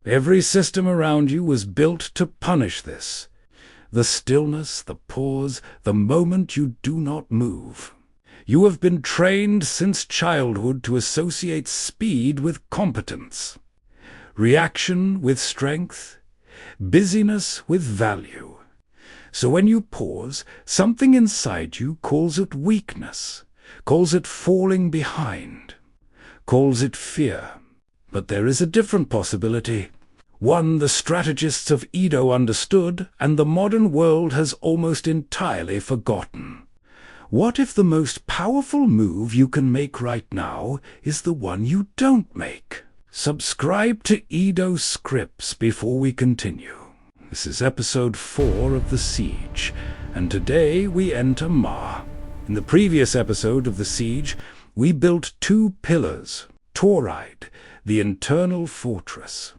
Every system around you was built to punish this. The stillness, the pause, the moment you do not move. You have been trained since childhood to associate speed with competence, reaction with strength, busyness with value. So when you pause, something inside you calls it weakness, calls it falling behind, calls it fear. But there is a different possibility, one the strategists of Edo understood and the modern world has almost entirely forgotten. What if the most powerful move you can make right now is the one you don't make? Subscribe to Edo Scripts before we continue. This is episode 4 of The Siege, and today we enter Ma. In the previous episode of The Siege, we built 2 pillars, Toride, the internal fortress,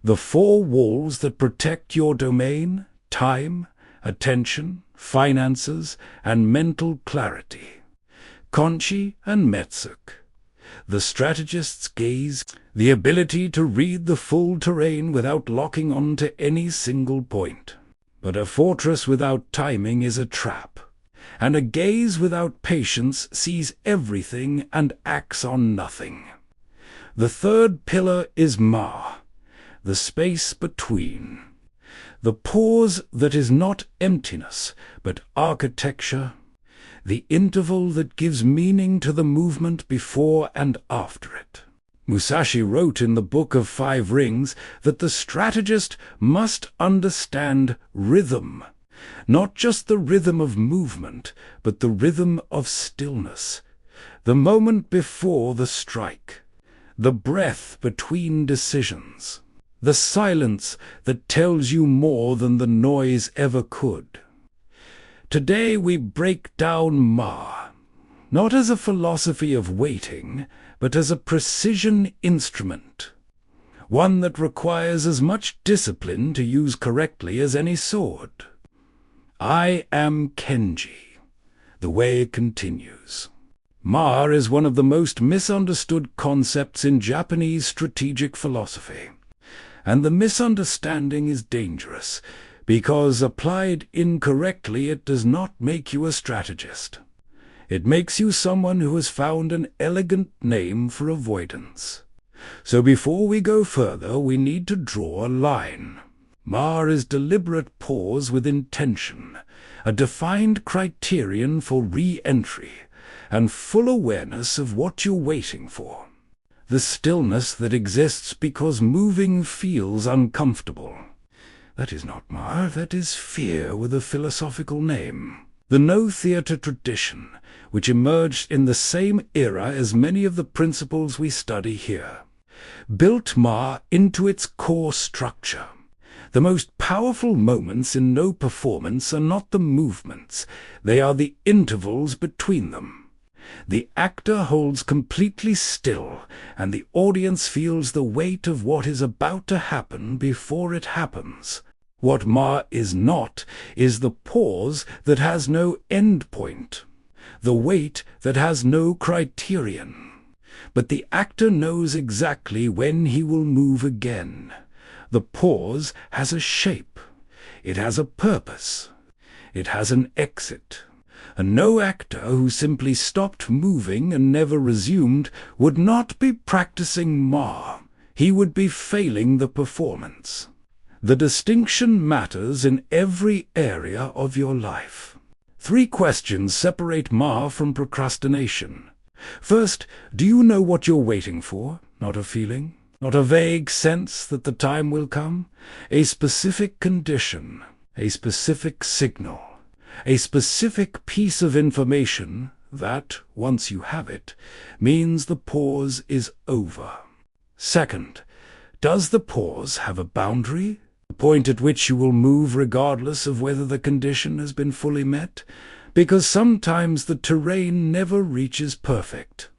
the 4 walls that protect your domain, time, attention, finances, and mental clarity. Kanchi and Metsuk, the strategist's gaze, the ability to read the full terrain without locking on to any single point. But a fortress without timing is a trap, and a gaze without patience sees everything and acts on nothing. The 3rd pillar is Ma, the space between. The pause that is not emptiness, but architecture. The interval that gives meaning to the movement before and after it. Musashi wrote in the Book of 5 Rings that the strategist must understand rhythm. Not just the rhythm of movement, but the rhythm of stillness. The moment before the strike. The breath between decisions. The silence that tells you more than the noise ever could. Today we break down Ma, not as a philosophy of waiting, but as a precision instrument. One that requires as much discipline to use correctly as any sword. I am Kanchi. The way continues. Ma is one of the most misunderstood concepts in Japanese strategic philosophy. And the misunderstanding is dangerous, because applied incorrectly it does not make you a strategist. It makes you someone who has found an elegant name for avoidance. So before we go further, we need to draw a line. Ma is deliberate pause with intention, a defined criterion for re-entry, and full awareness of what you're waiting for. The stillness that exists because moving feels uncomfortable. That is not Ma, that is fear with a philosophical name. The no-theatre tradition, which emerged in the same era as many of the principles we study here, built Ma into its core structure. The most powerful moments in no performance are not the movements, they are the intervals between them. The actor holds completely still, and the audience feels the weight of what is about to happen before it happens. What Ma is not is the pause that has no end point, the wait that has no criterion. But the actor knows exactly when he will move again. The pause has a shape. It has a purpose. It has an exit. And no actor who simply stopped moving and never resumed would not be practicing Ma. He would be failing the performance. The distinction matters in every area of your life. 3 questions separate Ma from procrastination. First, do you know what you're waiting for? Not a feeling, not a vague sense that the time will come. A specific condition, a specific signal. A specific piece of information that, once you have it, means the pause is over. Second, does the pause have a boundary? A point at which you will move regardless of whether the condition has been fully met? Because sometimes the terrain never reaches perfect,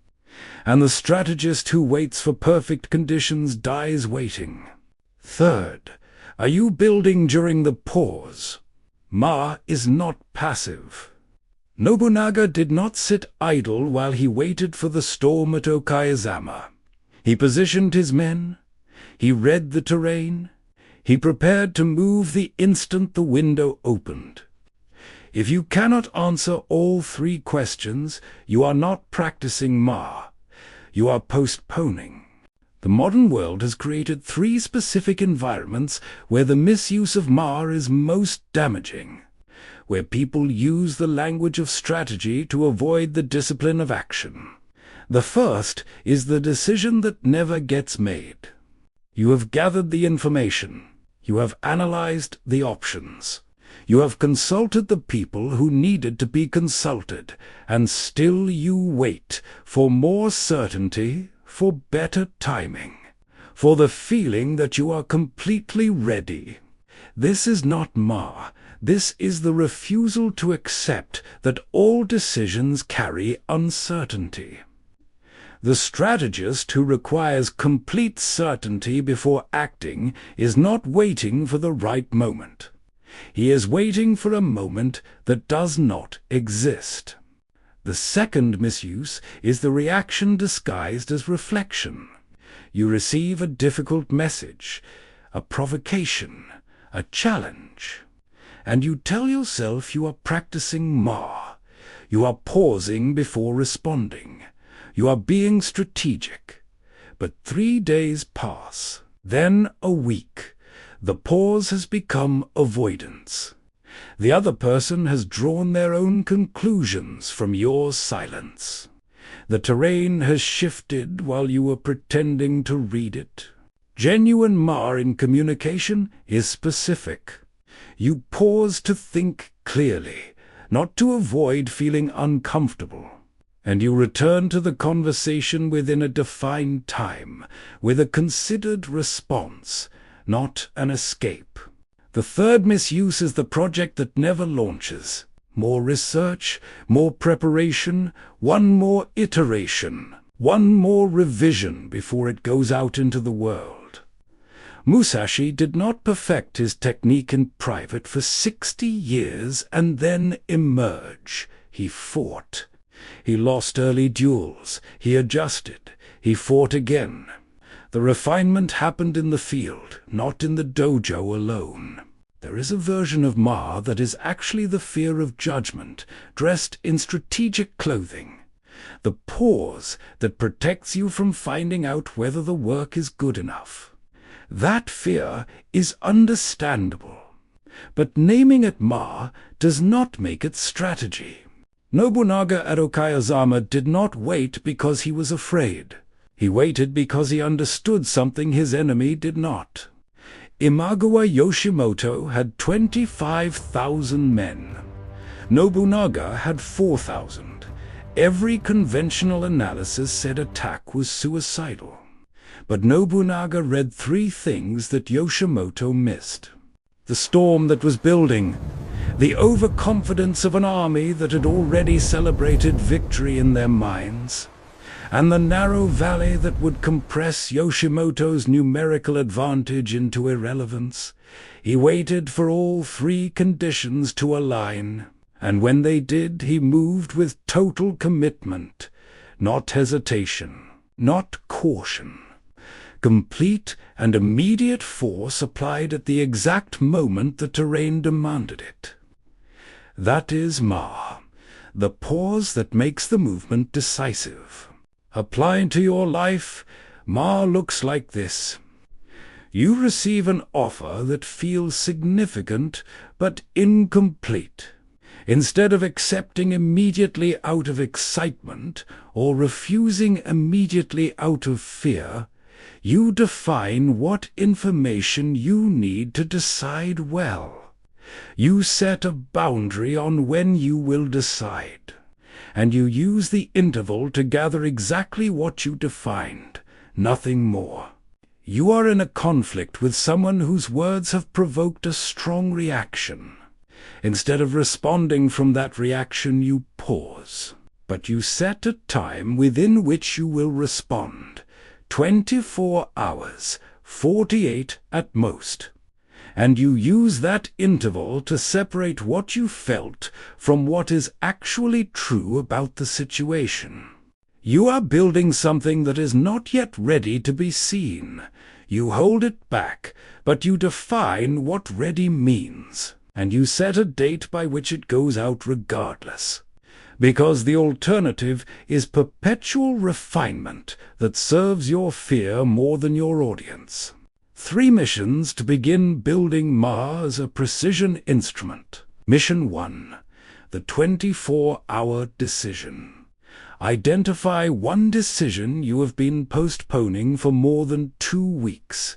and the strategist who waits for perfect conditions dies waiting. Third, are you building during the pause? Ma is not passive. Nobunaga did not sit idle while he waited for the storm at Okayazama. He positioned his men. He read the terrain. He prepared to move the instant the window opened. If you cannot answer all three questions, you are not practicing Ma. You are postponing. The modern world has created three specific environments where the misuse of Ma is most damaging, where people use the language of strategy to avoid the discipline of action. The first is the decision that never gets made. You have gathered the information. You have analyzed the options. You have consulted the people who needed to be consulted, and still you wait for more certainty, for better timing, for the feeling that you are completely ready. This is not Ma. This is the refusal to accept that all decisions carry uncertainty. The strategist who requires complete certainty before acting is not waiting for the right moment. He is waiting for a moment that does not exist. The second misuse is the reaction disguised as reflection. You receive a difficult message, a provocation, a challenge, and you tell yourself you are practicing Ma. You are pausing before responding. You are being strategic. But 3 days pass, then a week. The pause has become avoidance. The other person has drawn their own conclusions from your silence. The terrain has shifted while you were pretending to read it. Genuine Ma in communication is specific. You pause to think clearly, not to avoid feeling uncomfortable. And you return to the conversation within a defined time, with a considered response, not an escape. The third misuse is the project that never launches. More research, more preparation, one more iteration, one more revision before it goes out into the world. Musashi did not perfect his technique in private for 60 years and then emerge. He fought. He lost early duels. He adjusted. He fought again. The refinement happened in the field, not in the dojo alone. There is a version of Ma that is actually the fear of judgment, dressed in strategic clothing. The pause that protects you from finding out whether the work is good enough. That fear is understandable. But naming it Ma does not make it strategy. Nobunaga at Okayazama did not wait because he was afraid. He waited because he understood something his enemy did not. Imagawa Yoshimoto had 25,000 men. Nobunaga had 4,000. Every conventional analysis said attack was suicidal. But Nobunaga read 3 things that Yoshimoto missed. The storm that was building, the overconfidence of an army that had already celebrated victory in their minds, and the narrow valley that would compress Yoshimoto's numerical advantage into irrelevance. He waited for all 3 conditions to align, and when they did, he moved with total commitment, not hesitation, not caution. Complete and immediate force applied at the exact moment the terrain demanded it. That is Ma, the pause that makes the movement decisive. Applied to your life, Ma looks like this. You receive an offer that feels significant but incomplete. Instead of accepting immediately out of excitement or refusing immediately out of fear, you define what information you need to decide well. You set a boundary on when you will decide, and you use the interval to gather exactly what you defined, nothing more. You are in a conflict with someone whose words have provoked a strong reaction. Instead of responding from that reaction, you pause. But you set a time within which you will respond. 24 hours, 48 at most. And you use that interval to separate what you felt from what is actually true about the situation. You are building something that is not yet ready to be seen. You hold it back, but you define what ready means, and you set a date by which it goes out regardless. Because the alternative is perpetual refinement that serves your fear more than your audience. 3 missions to begin building Ma as a precision instrument. Mission 1. The 24-hour decision. Identify one decision you have been postponing for more than 2 weeks.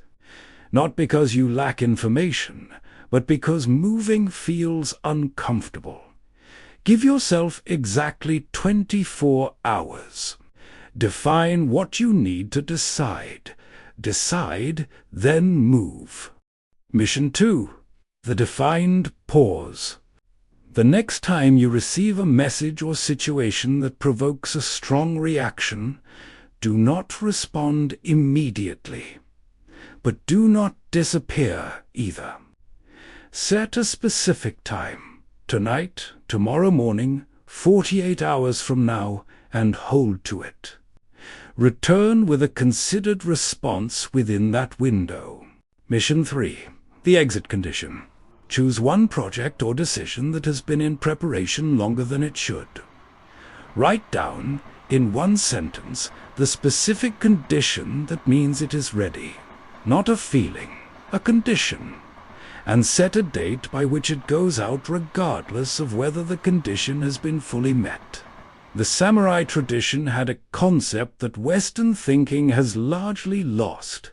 Not because you lack information, but because moving feels uncomfortable. Give yourself exactly 24 hours. Define what you need to decide. Decide, then move. Mission 2. The defined pause. The next time you receive a message or situation that provokes a strong reaction, do not respond immediately. But do not disappear either. Set a specific time, tonight, tomorrow morning, 48 hours from now, and hold to it. Return with a considered response within that window. Mission 3. The exit condition. Choose one project or decision that has been in preparation longer than it should. Write down, in one sentence, the specific condition that means it is ready. Not a feeling, a condition. And set a date by which it goes out regardless of whether the condition has been fully met. The samurai tradition had a concept that Western thinking has largely lost.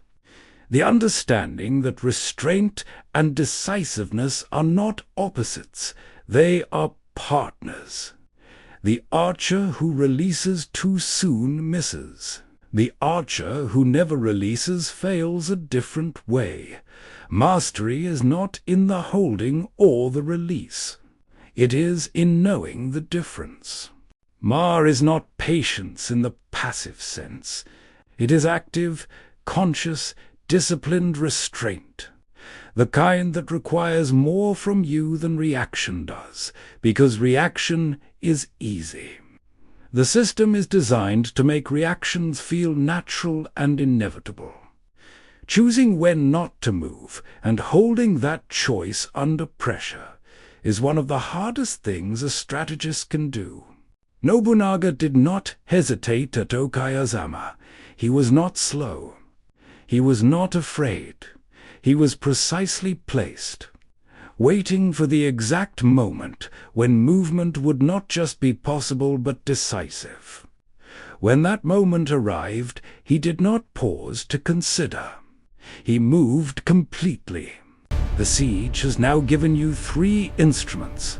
The understanding that restraint and decisiveness are not opposites, they are partners. The archer who releases too soon misses. The archer who never releases fails a different way. Mastery is not in the holding or the release. It is in knowing the difference. Ma is not patience in the passive sense. It is active, conscious, disciplined restraint, the kind that requires more from you than reaction does, because reaction is easy. The system is designed to make reactions feel natural and inevitable. Choosing when not to move and holding that choice under pressure is one of the hardest things a strategist can do. Nobunaga did not hesitate at Okayazama. He was not slow. He was not afraid. He was precisely placed, waiting for the exact moment when movement would not just be possible but decisive. When that moment arrived, he did not pause to consider. He moved completely. The siege has now given you 3 instruments.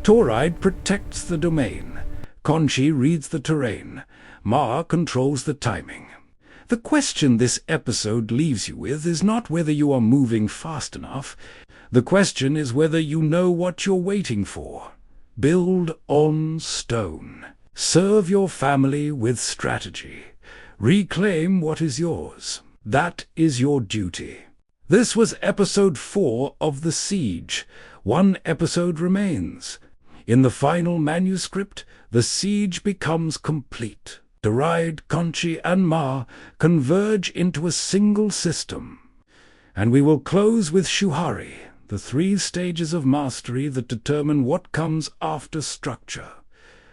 Toride protects the domain. Kanchi reads the terrain. Ma controls the timing. The question this episode leaves you with is not whether you are moving fast enough. The question is whether you know what you're waiting for. Build on stone. Serve your family with strategy. Reclaim what is yours. That is your duty. This was episode 4 of The Siege. 1 episode remains. In the final manuscript, the siege becomes complete. Toride, Kanchi, and Ma converge into a single system. And we will close with Shuhari, the 3 stages of mastery that determine what comes after structure.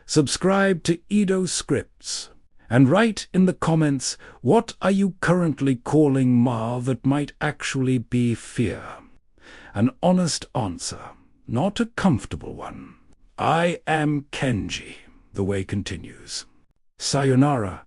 Subscribe to Edo Scripts, and write in the comments, what are you currently calling Ma that might actually be fear? An honest answer, not a comfortable one. I am Kanchi. The way continues. Sayonara.